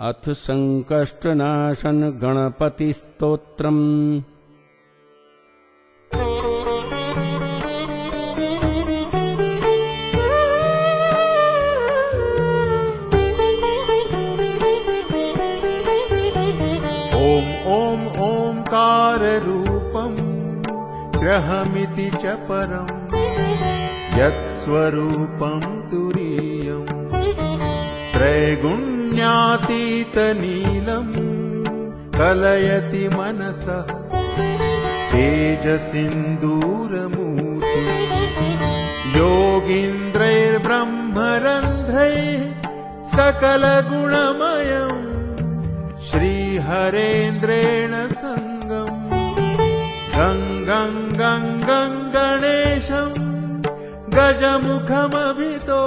अथ संकष्टनाशन गणपतिस्तोत्रम्। ॐ ॐ ओंकाररूपम् ग्रहमिति च परम् यत्स्वरूपं तुरीयम् त्रैगुण्यातीतनीलम् कलयति मनसः तेजसिन्दूरमूर्तिम् योगीन्द्रैर्ब्रह्मरन्ध्रैः सकलगुणमयम् श्रीहरेन्द्रेण सङ्गम् गङ्गं गङ्गं गणेशं गजमुखमभितो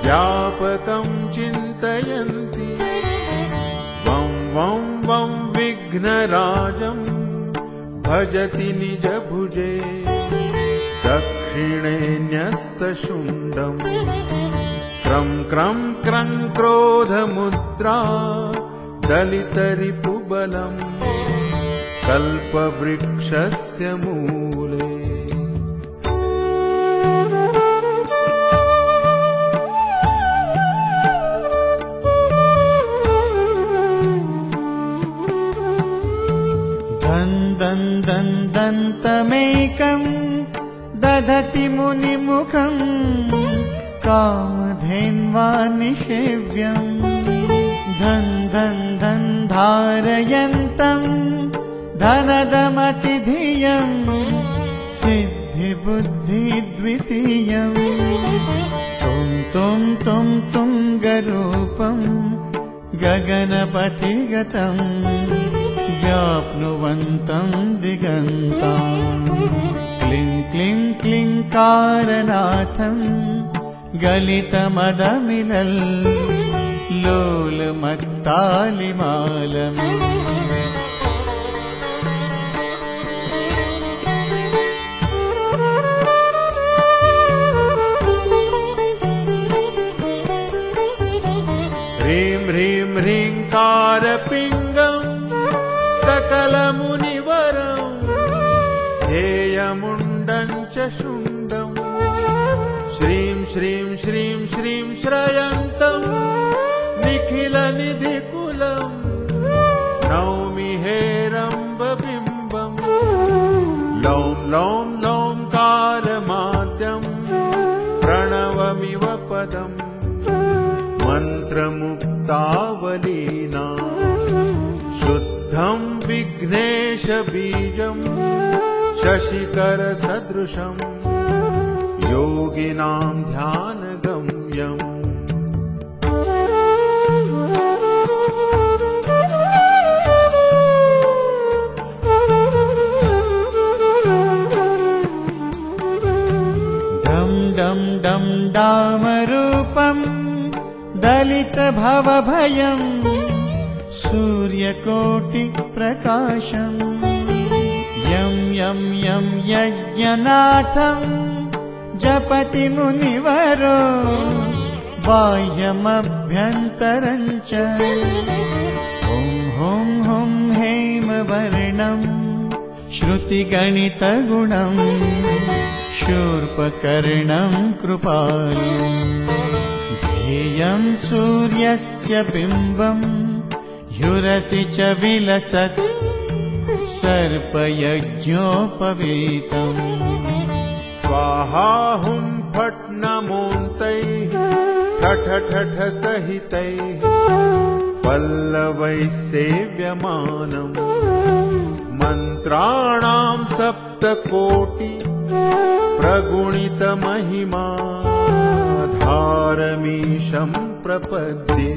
व्यापकं चिन्तयन्ति वं वं वं विघ्नराजं भजति निजभुजे दक्षिणे न्यस्तशुण्डम् क्रं क्रं क्रं क्रोधमुद्रा दलितरिपुबलम् कल्पवृक्षस्य मूले। दन्तमेकं दधति मुनिमुखम् कामधेन्वा निषेव्यम् धन् धारयन्तम् धनदमतिधियम् सिद्धिबुद्धिद्वितीयम् तुं गरूपम् गगनपथिगतम् व्याप्नुवन्तं दिगन्ताम् क्लिं क्लिं क्लिंकारनाथं गलितमदमिलल् लोलमत्तालिमालम् ह्रीं ह्रीं ह्रींकारपिङ्गम् सकलमुनिवरम् ध्येयमुण्डं च शुण्डम् श्रीं श्रीं श्रीं श्रीं श्रयन्तम् निखिलनिधिकुलम् नौमि हेरम्बबिम्बम् लौं लौं लौंकारमाद्यम् प्रणवमिव पदम् मन्त्रमुक्तावलीना शुद्धं विघ्नेशबीजम् शशिकरसदृशम् योगिनां ध्यानगम्यम्। डं डं डं डामरूपम् दलितभवभयम् सूर्यकोटिप्रकाशम् यं यं यं यज्ञनाथं जपति मुनिवरो बाह्यमभ्यन्तरं च हुं हुं हुं हेमवर्णं श्रुतिगणितगुणं शूर्पकर्णं कृपालुम् ध्येयं सूर्यस्य बिम्बं ह्युरसि च विलसत् सर्पयज्ञोपवीतम् स्वाहा हुं फट् नमोऽन्तैः ठठ ठठ सहितैः पल्लवैः सेव्यमानम् मन्त्राणां सप्तकोटि प्रगुणितमहिमा धारमीशं प्रपद्ये।